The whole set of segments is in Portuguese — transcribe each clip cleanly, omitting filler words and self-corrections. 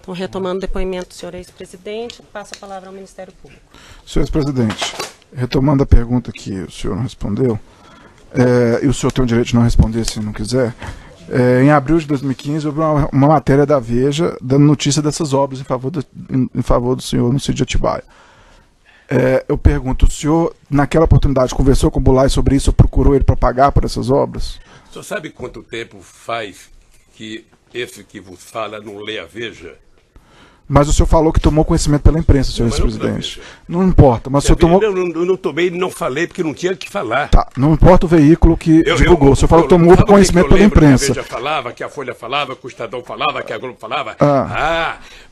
Então, retomando o depoimento do senhor ex-presidente, passo a palavra ao Ministério Público. Senhor ex-presidente, retomando a pergunta que o senhor não respondeu, e o senhor tem o direito de não responder se não quiser, em abril de 2015 houve uma matéria da Veja dando notícia dessas obras em favor do senhor no sítio de Atibaia. Eu pergunto, o senhor, naquela oportunidade, conversou com o Bulay sobre isso ou procurou ele para pagar por essas obras? O senhor sabe quanto tempo faz que esse que vos fala não lê a Veja? Mas o senhor falou que tomou conhecimento pela imprensa, senhor ex-presidente. Não importa, mas o senhor tomou... Eu não tomei, não falei, porque não tinha o que falar. Tá, não importa o veículo que divulgou. O senhor falou que tomou conhecimento pela imprensa. Que a Veja falava, que a Folha falava, que o Estadão falava, que a Globo falava.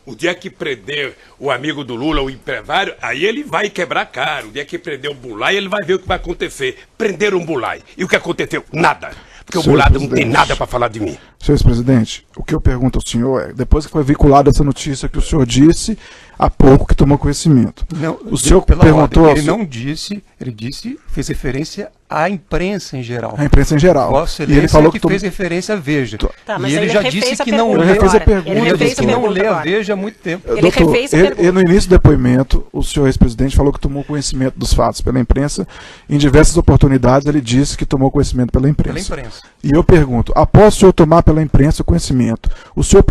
O dia que prender o amigo do Lula, o empresário, aí ele vai quebrar a cara. O dia que prender o Bulay, ele vai ver o que vai acontecer. Prenderam o Bulay. E o que aconteceu? Nada. Porque o Bulay não tem nada para falar de mim. Senhor ex-presidente, o que eu pergunto ao senhor é, depois que foi veiculada essa notícia que o senhor disse há pouco que tomou conhecimento, não, o senhor perguntou... Ele não disse, ele disse, fez referência à imprensa em geral. A imprensa em geral. Vossa e ele falou que fez referência à Veja. Tá, mas e ele já disse que não lê a Veja há muito tempo. Ele refez a pergunta. E no início do depoimento, o senhor ex-presidente falou que tomou conhecimento dos fatos pela imprensa. Em diversas oportunidades, ele disse que tomou conhecimento pela imprensa. E eu pergunto, após o senhor tomar pela imprensa o conhecimento, o senhor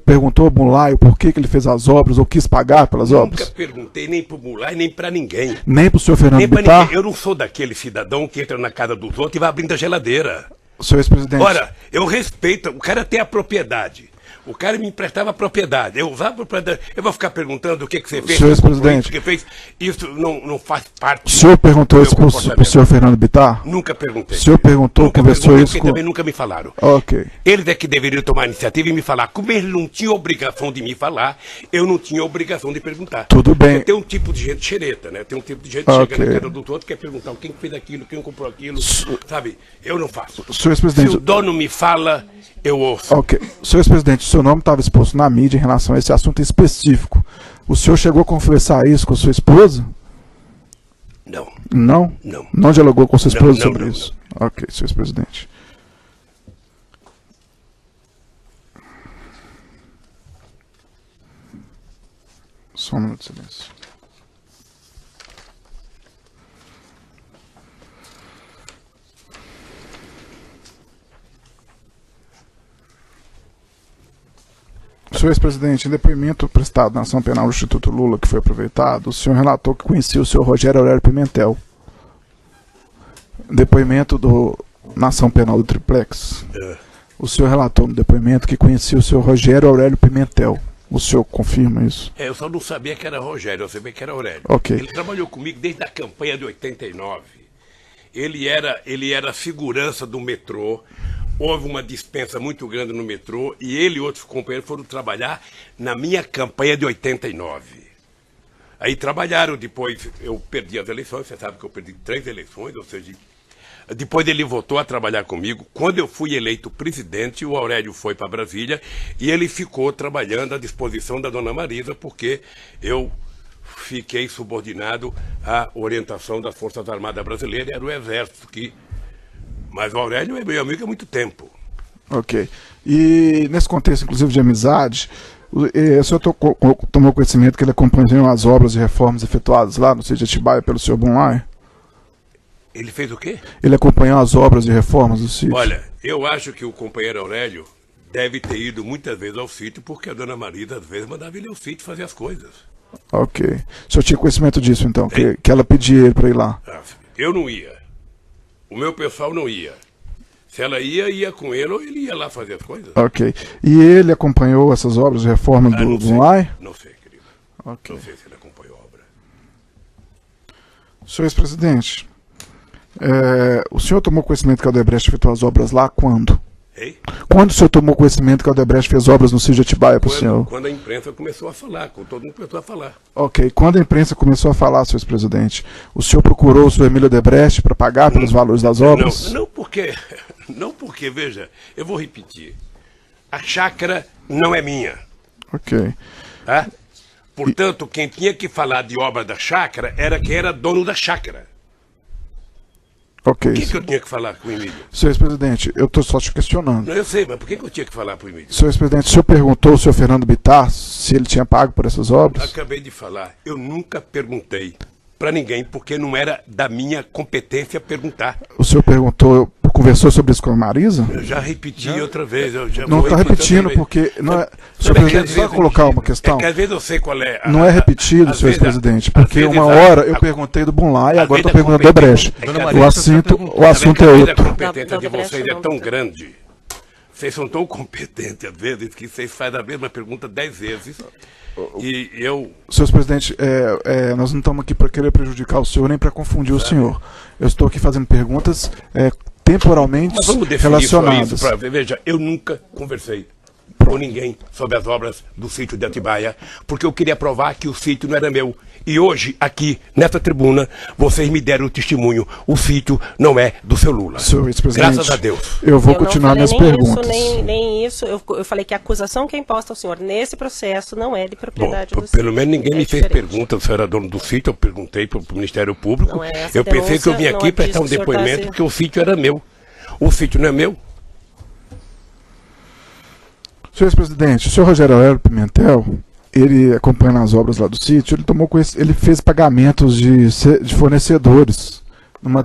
perguntou ao Bulay o porquê que ele fez as obras ou quis pagar pelas obras? Nunca perguntei nem pro Bulay, nem pra ninguém. Nem pro senhor Fernando Bittar? Eu não sou daquele cidadão que entra na casa dos outros e vai abrindo a geladeira. Senhor ex-presidente. Ora, eu respeito, o cara tem a propriedade. O cara me emprestava a propriedade. Eu usava a propriedade. Eu vou ficar perguntando o que você fez. Senhor ex-presidente. O que fez. Isso não faz parte. O senhor perguntou isso pro senhor Fernando Bittar? Nunca perguntei. O senhor perguntou, conversou isso com... também nunca me falaram. Ok. Eles é que deveriam tomar a iniciativa e me falar. Como eles não tinham obrigação de me falar, eu não tinha obrigação de perguntar. Tudo bem. Porque tem um tipo de gente xereta, né? Tem um tipo de gente que chega na casa do outro, quer perguntar quem fez aquilo, quem comprou aquilo. Sabe? Eu não faço. Senhor ex-presidente... Se o dono me fala, eu ouço. Ok. Senhor ex-presidente, o seu nome estava exposto na mídia em relação a esse assunto específico. O senhor chegou a conversar isso com sua esposa? Não. Não? Não. Não dialogou com sua esposa sobre isso? Não. Ok, senhor ex-presidente. Só um minuto de silêncio. Senhor ex-presidente, em depoimento prestado na ação penal do Instituto Lula, que foi aproveitado, o senhor relatou que conhecia o senhor Rogério Aurélio Pimentel. Depoimento na ação penal do Triplex. O senhor relatou no depoimento que conhecia o senhor Rogério Aurélio Pimentel. O senhor confirma isso? Eu só não sabia que era Rogério, eu sabia que era Aurélio. Ok. Ele trabalhou comigo desde a campanha de 89. Ele era segurança do metrô. Houve uma dispensa muito grande no metrô e ele e outros companheiros foram trabalhar na minha campanha de 89. Aí trabalharam, depois eu perdi as eleições, você sabe que eu perdi 3 eleições, ou seja, depois ele voltou a trabalhar comigo. Quando eu fui eleito presidente, o Aurélio foi para Brasília e ele ficou trabalhando à disposição da dona Marisa, porque eu fiquei subordinado à orientação das Forças Armadas Brasileiras, era o Exército que... Mas o Aurélio é meu amigo há muito tempo. Ok. E nesse contexto, inclusive, de amizade, o senhor tomou conhecimento que ele acompanhou as obras e reformas efetuadas lá no sítio de Atibaia pelo senhor Bulay? Ele fez o quê? Ele acompanhou as obras e reformas do sítio? Olha, eu acho que o companheiro Aurélio deve ter ido muitas vezes ao sítio, porque a dona Marisa, às vezes, mandava ele ao sítio fazer as coisas. Ok. O senhor tinha conhecimento disso, então, que ela pedia ele para ir lá? Eu não ia. O meu pessoal não ia. Se ela ia com ele ou ele ia lá fazer as coisas. Ok. E ele acompanhou essas obras de reforma do Bulay? Não sei, querido. Ok. Não sei se ele acompanhou a obra. Senhor ex-presidente, o senhor tomou conhecimento que a Odebrecht efetuou as obras lá quando? Ei? Quando o senhor tomou conhecimento que a Odebrecht fez obras no sítio de Atibaia para o senhor? Quando a imprensa começou a falar, quando todo mundo começou a falar. Ok. Quando a imprensa começou a falar, senhor ex-presidente, o senhor procurou o senhor Emílio Odebrecht para pagar pelos valores das obras? Não porque, veja, eu vou repetir. A chácara não é minha. Ok. Tá? Portanto, quem tinha que falar de obra da chácara era quem era dono da chácara. Ok. Por que eu tinha que falar com o Emílio? Senhor ex-presidente, eu estou só te questionando. Não, eu sei, mas por que eu tinha que falar para o Emílio? Senhor ex-presidente, o senhor perguntou ao senhor Fernando Bittar se ele tinha pago por essas obras? Acabei de falar, eu nunca perguntei para ninguém, porque não era da minha competência perguntar. O senhor perguntou, conversou sobre isso com a Marisa? Eu já repeti outra vez. Eu já Não vou está repetir repetindo, outra vez. porque... Não é, Sabe senhor que presidente, às só vezes- colocar uma questão. É que às vezes eu sei qual é. Não é repetido, às senhor vezes, presidente, às porque vezes uma hora eu perguntei do Bunlai e às agora vezes estou perguntando do Odebrecht. É que Dona às Maria, O vezes- assunto é A outro. competência Da de Odebrecht vocês é não, tão doutor. grande. Vocês são tão competentes, às vezes, que vocês fazem a mesma pergunta 10 vezes. E eu... Senhor presidente, nós não estamos aqui para querer prejudicar o senhor nem para confundir o senhor. Eu estou aqui fazendo perguntas temporalmente Mas vamos definir relacionadas. só isso. Veja, eu nunca conversei com ninguém sobre as obras do sítio de Atibaia, porque eu queria provar que o sítio não era meu. E hoje, aqui, nessa tribuna, vocês me deram o testemunho. O sítio não é do seu Lula. Senhor ex-presidente, Graças a Deus. eu vou Eu não continuar falei minhas nem perguntas. Isso, nem isso. Eu falei que a acusação que é imposta ao senhor nesse processo não é de Bom, propriedade do pelo sítio. menos ninguém É me fez diferente. pergunta se eu era dono do sítio. Eu perguntei para o Ministério Público. Não é essa Eu pensei que eu vim denúncia, não aqui é prestar um disso que o senhor tá depoimento se- que o sítio era meu. O sítio não é meu. Senhor ex-presidente, o senhor Rogério Aurélio Pimentel, ele acompanhando as obras lá do sítio, ele fez pagamentos de fornecedores no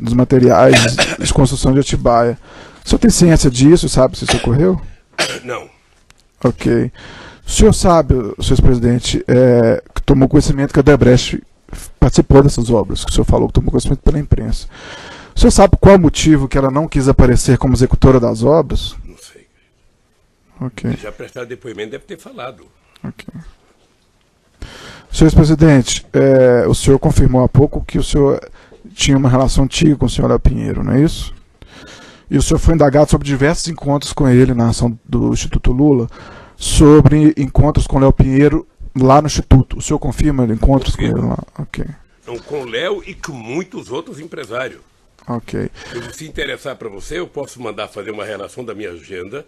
dos materiais de construção de Atibaia. O senhor tem ciência disso? Sabe se isso ocorreu? Não. Ok. O senhor sabe, senhor ex-presidente, que tomou conhecimento que a Odebrecht participou dessas obras, que o senhor falou que tomou conhecimento pela imprensa. O senhor sabe qual é o motivo que ela não quis aparecer como executora das obras? Não sei. Ok. Já prestar depoimento deve ter falado. Ok. Senhor ex-presidente, o senhor confirmou há pouco que o senhor tinha uma relação antiga com o senhor Léo Pinheiro, não é isso? E o senhor foi indagado sobre diversos encontros com ele na ação do Instituto Lula, sobre encontros com o Léo Pinheiro lá no Instituto. O senhor confirma encontros com ele lá? Ok. Então, com o Léo e com muitos outros empresários. Ok. Se interessar para você, eu posso mandar fazer uma relação da minha agenda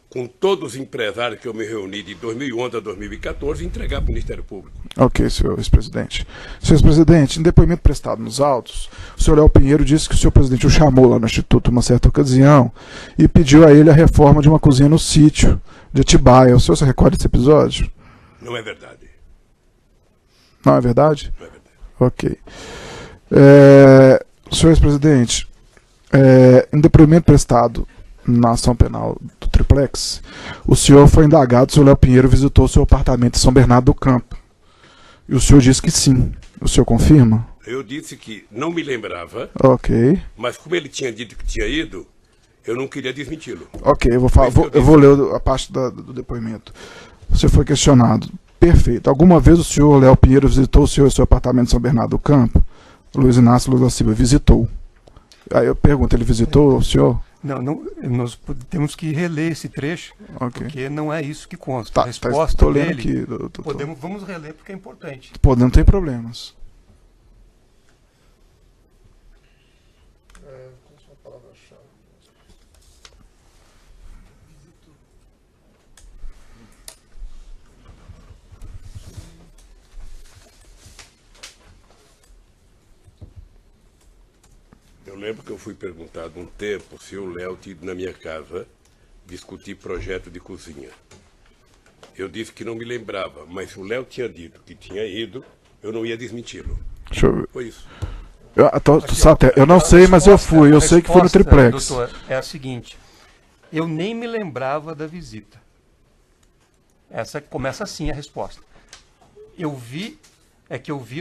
com todos os empresários que eu me reuni de 2011 a 2014 e entregar para o Ministério Público. Ok, senhor ex-presidente. Senhor ex-presidente, em depoimento prestado nos autos, o senhor Léo Pinheiro disse que o senhor presidente o chamou lá no Instituto uma certa ocasião e pediu a ele a reforma de uma cozinha no sítio de Atibaia. O senhor se recorda desse episódio? Não é verdade. Não é verdade? Não é verdade. Ok. Senhor ex-presidente, em depoimento prestado na ação penal do Triplex, o senhor foi indagado se o Léo Pinheiro visitou o seu apartamento em São Bernardo do Campo. E o senhor disse que sim. O senhor confirma? Eu disse que não me lembrava, Ok. mas como ele tinha dito que tinha ido, eu não queria desmenti-lo. Ok, eu que vou ler a parte do depoimento. O senhor foi questionado. Perfeito. Alguma vez o senhor Léo Pinheiro visitou o senhor e seu apartamento em São Bernardo do Campo? Luiz Inácio Lula Silva visitou. Aí eu pergunto, ele visitou o senhor? Não, nós temos que reler esse trecho, Ok. porque não é isso que consta. Tá, A resposta tô lendo dele, aqui, doutor. vamos reler porque é importante. Pô, não tem problemas. Eu lembro que eu fui perguntado um tempo se o Léo tinha ido na minha casa discutir projeto de cozinha. Eu disse que não me lembrava, mas se o Léo tinha dito que tinha ido, eu não ia desmenti-lo. Deixa eu ver. Foi isso. Eu não sei, mas eu fui. Eu sei que foi no resposta, Triplex. Doutor, é a seguinte: eu nem me lembrava da visita. Essa começa assim a resposta. Eu vi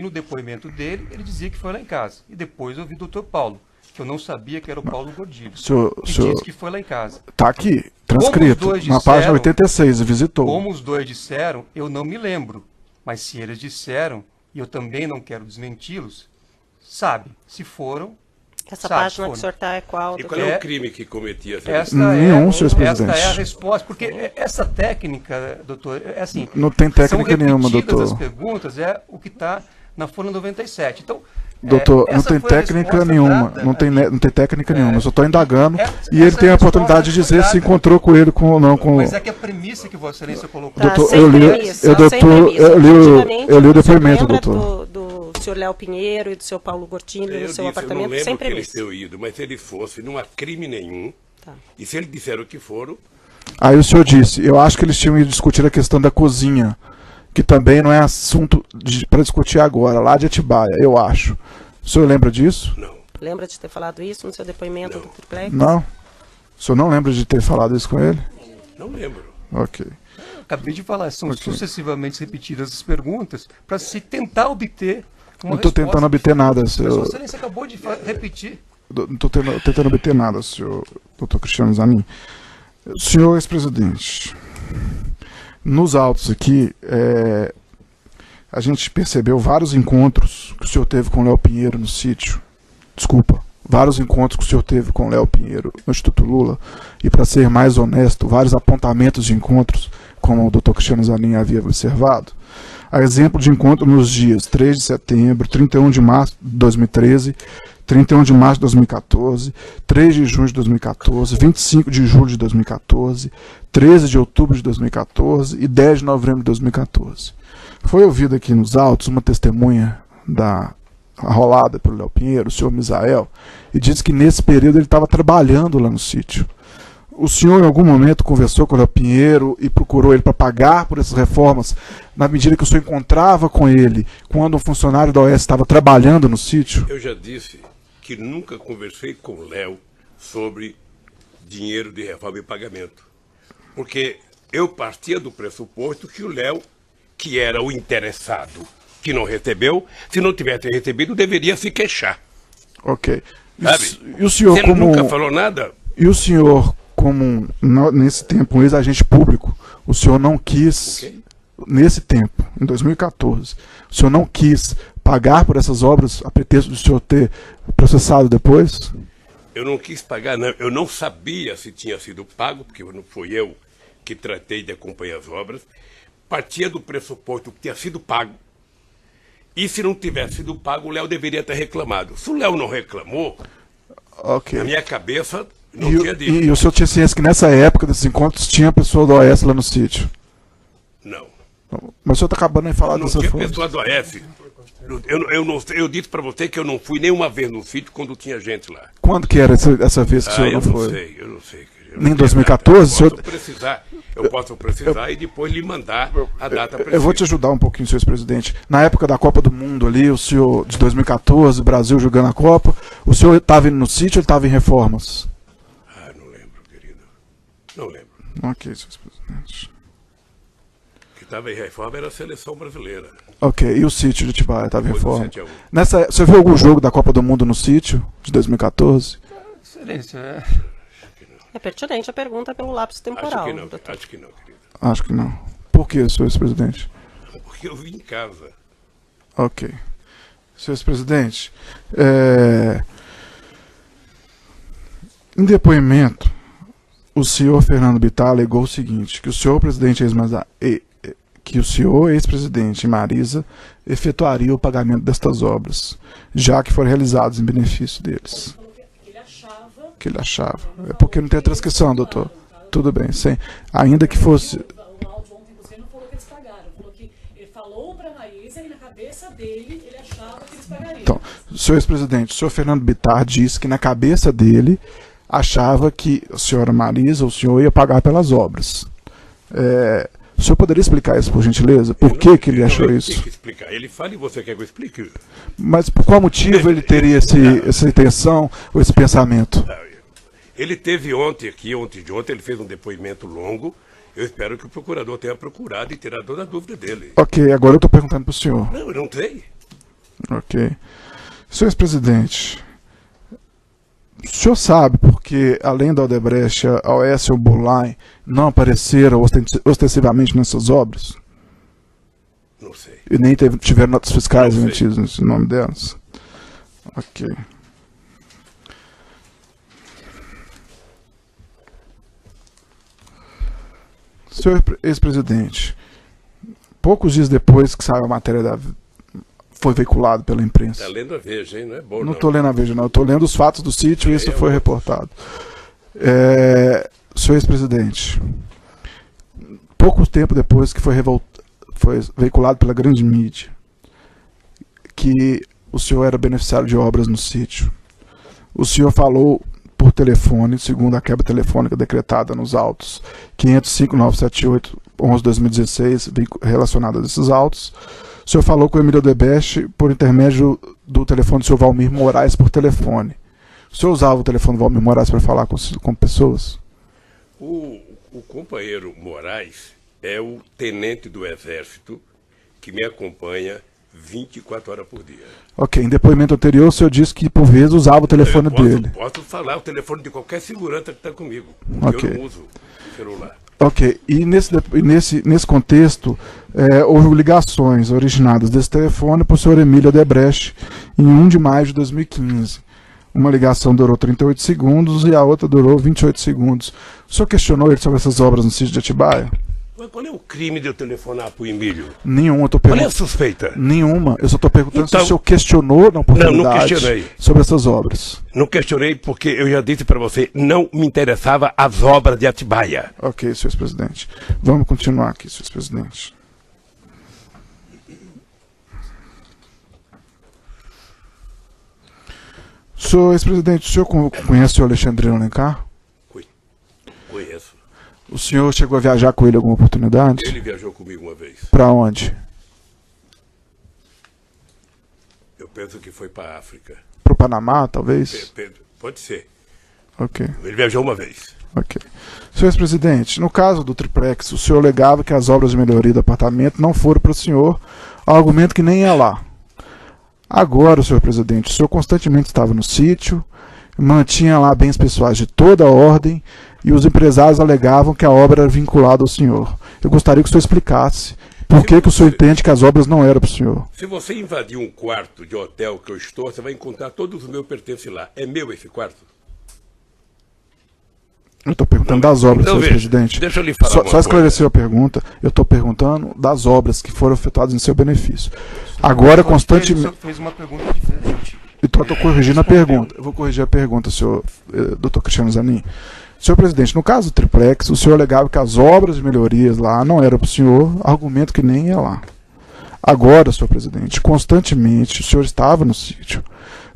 no depoimento dele, ele dizia que foi lá em casa. E depois eu vi o doutor Paulo, que eu não sabia que era o Paulo Godilho. Que disse que foi lá em casa. Tá aqui, transcrito, Como os dois na página disseram- 86, visitou. Como os dois disseram, eu não me lembro. Mas se eles disseram, e eu também não quero desmenti-los, sabe, se foram... Essa sabe, página que o foram. senhor está é qual? E doutor? qual é É- o crime que cometia? Esta Nenhum, senhor esta presidente. é a resposta, porque essa técnica, doutor, é assim... Não tem técnica são nenhuma, repetidas doutor. as perguntas, é o que está na folha 97. Então, Doutor, não essa tem foi a técnica resposta nenhuma. dada Não tem, ali. não tem técnica nenhuma. Eu só estou indagando. Essa- E ele essa tem a resposta oportunidade de foi dizer se dada. encontrou com ele ou não. Mas é que a premissa que Vossa Excelência colocou... Tá, Doutor, sem eu li- premissa, eu, doutor, sem premissa. eu li o Efetivamente, depoimento, o senhor doutor. lembra do do senhor Léo Pinheiro e do seu Paulo Gortini no seu apartamento eu não lembro sem que eles premissa. tenham ido, mas se eles fossem, não há crime nenhum. Tá. E se eles disseram que foram, Aí o senhor disse, eu acho que eles tinham ido discutir a questão da cozinha, que também não é assunto para discutir agora, lá de Atibaia, eu acho. O senhor lembra disso? não. Lembra de ter falado isso no seu depoimento Não. do triplex? Não? O senhor não lembra de ter falado isso com ele? Não lembro. Ok. Acabei de falar, são Ok. sucessivamente repetidas as perguntas para se tentar obter uma Não estou resposta. tentando obter nada, Mas senhor. Vossa Excelência acabou de repetir. Não estou tentando obter nada, senhor doutor Cristiano Zanin. Senhor ex-presidente, nos autos aqui, a gente percebeu vários encontros que o senhor teve com o Léo Pinheiro no sítio. Desculpa, vários encontros que o senhor teve com o Léo Pinheiro no Instituto Lula. E, para ser mais honesto, vários apontamentos de encontros, como o doutor Cristiano Zanin havia observado. A exemplo de encontro nos dias 3 de setembro, 31 de março de 2013, 31 de março de 2014, 3 de junho de 2014, 25 de julho de 2014, 13 de outubro de 2014 e 10 de novembro de 2014. Foi ouvida aqui nos autos uma testemunha da arrolada pelo Léo Pinheiro, o senhor Misael, e disse que nesse período ele estava trabalhando lá no sítio. O senhor em algum momento conversou com o Léo Pinheiro e procurou ele para pagar por essas reformas, na medida que o senhor encontrava com ele quando um funcionário da OAS estava trabalhando no sítio? Eu já disse que nunca conversei com o Léo sobre dinheiro de reforma e pagamento. Porque eu partia do pressuposto que o Léo, que era o interessado, que não recebeu, se não tivesse recebido, deveria se queixar. Ok. Sabe? E o senhor Você como... nunca falou nada? E o senhor, como nesse tempo um ex-agente público, o senhor não quis, Ok. nesse tempo, em 2014, o senhor não quis pagar por essas obras a pretexto do senhor ter processado depois? Eu não quis pagar, não. Eu não sabia se tinha sido pago, porque não fui eu que tratei de acompanhar as obras. Partia do pressuposto que tinha sido pago. E se não tivesse sido pago, o Léo deveria ter reclamado. Se o Léo não reclamou, Ok. na minha cabeça não E, tinha dito. e o senhor tinha ciência que nessa época desses encontros tinha pessoa do OAS lá no sítio? Não. Mas o senhor está acabando de falar Não dessa tinha forma. pessoa do AF. Eu disse para você que eu não fui nenhuma vez no sítio quando tinha gente lá. Quando que era essa vez que o senhor Eu não não foi? sei, eu não sei. Eu Nem não 2014, tenho data. senhor- Eu posso precisar e depois lhe mandar a data precisa. Eu vou te ajudar um pouquinho, senhor ex-presidente. Na época da Copa do Mundo ali, o senhor, de 2014, Brasil jogando a Copa, o senhor estava indo no sítio ou ele estava em reformas? Ah, não lembro, querido. Não lembro. Ok, senhor ex-presidente. O que estava em reforma era a seleção brasileira. Ok, e o sítio de Atibaia estava em Depois do reforma? 7 a 1. Você viu algum jogo da Copa do Mundo no sítio, de 2014? Excelência, É pertinente a pergunta pelo lapso temporal, Acho que não, doutor. acho que não, querido. Acho que não. Por que, senhor ex-presidente? Porque eu vim em casa. Ok. Senhor ex-presidente, em depoimento, o senhor Fernando Bittar alegou o seguinte, que o senhor ex-presidente e Marisa efetuaria o pagamento destas obras, já que foram realizadas em benefício deles. Que ele achava. É porque não tem a transcrição, doutor. Tudo bem, sim. Ainda que fosse... O áudio ontem você não falou que eles pagaram. Falou que ele falou para a Maísa e na cabeça dele ele achava que eles pagariam. Então, senhor ex-presidente, o senhor Fernando Bittar disse que na cabeça dele achava que a senhora Marisa, o senhor ia pagar pelas obras. O senhor poderia explicar isso, por gentileza? Por que ele achou Eu isso? tenho que explicar. Ele fala e você quer que eu explique? Mas por qual motivo ele teria essa intenção ou esse pensamento? Ele teve ontem, ele fez um depoimento longo. Eu espero que o procurador tenha procurado e tirado toda a dúvida dele. Ok, agora eu estou perguntando para o senhor. Não, eu não sei. Ok. Senhor ex-presidente, o senhor sabe porque, além da Odebrecht, a OAS e o Bullline não apareceram ostensivamente nessas obras? Não sei. E nem tiveram notas fiscais Não sei. emitidas no nome delas? Ok. Senhor ex-presidente, poucos dias depois que saiu a matéria foi veiculado pela imprensa. Tá lendo a Veja, hein? Não é bom, Não estou lendo a Veja, não. Estou lendo os fatos do sítio e isso foi reportado. Senhor ex-presidente, pouco tempo depois que foi veiculado pela grande mídia, que o senhor era beneficiário de obras no sítio. O senhor falou por telefone, segundo a quebra telefônica decretada nos autos 505.978/11/2016, relacionada a esses autos. O senhor falou com o Emílio Odebrecht por intermédio do telefone do senhor Valmir Moraes por telefone. O senhor usava o telefone do Valmir Moraes para falar com pessoas? O companheiro Moraes é o tenente do Exército que me acompanha 24 horas por dia. Ok, em depoimento anterior o senhor disse que por vezes usava o telefone dele. Posso falar o telefone de qualquer segurança que está comigo, porque eu não uso celular. Ok, e nesse contexto, houve ligações originadas desse telefone para o senhor Emílio Odebrecht em 1 de maio de 2015. Uma ligação durou 38 segundos e a outra durou 28 segundos. O senhor questionou ele sobre essas obras no sítio de Atibaia? Mas qual é o crime de eu telefonar para o Emílio? Nenhuma, eu estou Qual perguntando. é a suspeita? Nenhuma, eu só estou perguntando Então, se o senhor questionou na oportunidade não questionei. sobre essas obras. Não questionei porque eu já disse para você, não me interessava as obras de Atibaia. Ok, senhor presidente. Vamos continuar aqui, senhor presidente. Senhor ex-presidente, o senhor conhece o Alexandrino Alencar? Conheço. O senhor chegou a viajar com ele em alguma oportunidade? Ele viajou comigo uma vez. Para onde? Eu penso que foi para a África. Para o Panamá, talvez? Pode ser. Ok, Ele viajou uma vez. ok. Senhor ex-presidente, no caso do triplex, o senhor alegava que as obras de melhoria do apartamento não foram para o senhor, argumento que nem ia lá. Agora, senhor presidente, o senhor constantemente estava no sítio, mantinha lá bens pessoais de toda a ordem e os empresários alegavam que a obra era vinculada ao senhor. Eu gostaria que o senhor explicasse por que o senhor entende que as obras não eram para o senhor. Se você invadir um quarto de hotel que eu estou, você vai encontrar todos os meus pertences lá. É meu esse quarto? Eu estou perguntando das obras, Então, senhor veja, presidente. deixa eu lhe falar uma Só esclarecer a pergunta. Eu estou perguntando das obras que foram efetuadas em seu benefício. Agora, constantemente... O senhor fez uma pergunta diferente. Então, eu estou corrigindo a pergunta. Eu vou corrigir a pergunta, senhor doutor Cristiano Zanin. Senhor presidente, no caso do triplex, o senhor alegava que as obras de melhorias lá não eram para o senhor, argumento que nem ia lá. Agora, senhor presidente, constantemente o senhor estava no sítio,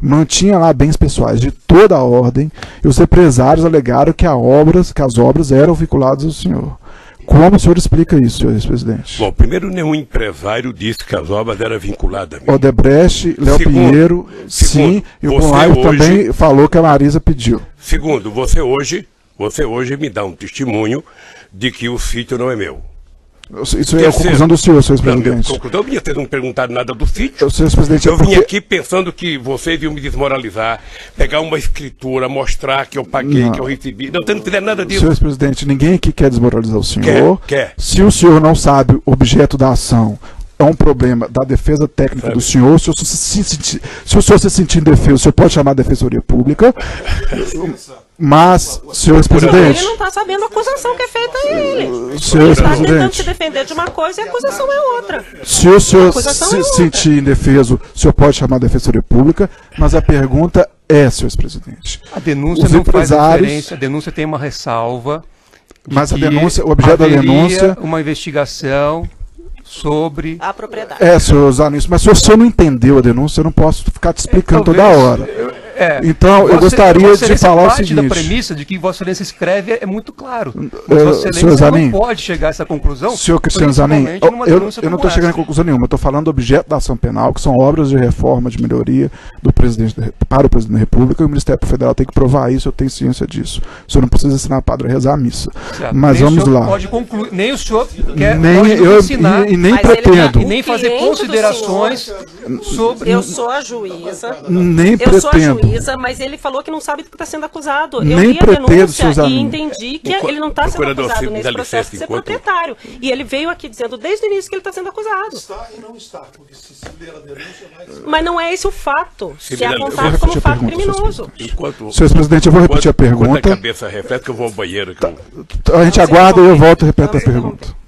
mantinha lá bens pessoais de toda a ordem e os empresários alegaram que as obras eram vinculadas ao senhor. Como o senhor explica isso, senhor ex-presidente? Bom, primeiro, nenhum empresário disse que as obras eram vinculadas a mim. Odebrecht, Léo Pinheiro, sim, e o Conrado também falou que a Marisa pediu. Segundo, você hoje me dá um testemunho de que o sítio não é meu. Isso é a conclusão do senhor, senhor ex-presidente. Conclusão minha, vocês não perguntaram nada do sítio. Senhor ex-presidente, Eu vim aqui pensando que vocês iam me desmoralizar, pegar uma escritura, mostrar que eu paguei, que eu recebi. Não, você não fizer nada disso. Senhor ex-presidente, ninguém aqui quer desmoralizar o senhor. Quer. Se o senhor não sabe o objeto da ação, é um problema da defesa técnica do senhor. Se o senhor se sentir indefeso, o senhor pode chamar a Defensoria Pública. Mas, senhor ex-presidente... Ele não está sabendo a acusação que é feita a ele. Senhor Ele está tentando se ex-presidente, defender de uma coisa e a acusação é outra. se o senhor acusação se é outra. sentir indefeso, o senhor pode chamar a Defensoria Pública, mas a pergunta é, senhor ex-presidente. A denúncia Os não faz empresários- referência, a denúncia tem uma ressalva. de Mas a que denúncia, o objeto da haveria denúncia... uma investigação sobre... A propriedade. senhor Zanin, mas se o senhor não entendeu a denúncia, eu não posso ficar te explicando toda Talvez- hora. Então, eu gostaria Vossa de Excelência falar o parte da seguinte. premissa de que Vossa Excelência escreve é muito claro. Mas Vossa senhor Excelência Zanin, não pode chegar a essa conclusão. Senhor Cristiano Zanin, principalmente numa eu denúncia não como estou chegando em essa. conclusão nenhuma, eu estou falando do objeto da ação penal, que são obras de reforma, de melhoria do presidente para o presidente da República, e o Ministério Federal tem que provar isso, eu tenho ciência disso. O senhor não precisa ensinar padre a rezar a missa. Certo. Mas Nem vamos o senhor lá. Pode concluir, nem o senhor quer Nem pode nos eu ensinar e nem Mas ele pretendo. e nem fazer cliente do considerações sobre... Eu sou a juíza. Nem Eu sou a pretendo. juíza, mas ele falou que não sabe do que está sendo acusado. Eu Nem li a pretendo, denúncia Suzana. e entendi que ele não está sendo Procurador, acusado se me nesse dá processo licença, de ser enquanto- proprietário. E ele veio aqui dizendo desde o início que ele está sendo acusado. Está e não está, porque se ler a denúncia vai ser. Mas não é esse o fato, Se que é me dá- eu vou apontado repetir como a fato pergunta, criminoso. Enquanto, Senhor presidente, eu vou repetir a enquanto a pergunta. cabeça reflete que eu vou ao banheiro. Que eu... A gente aguarda e eu volto e repito a pergunta.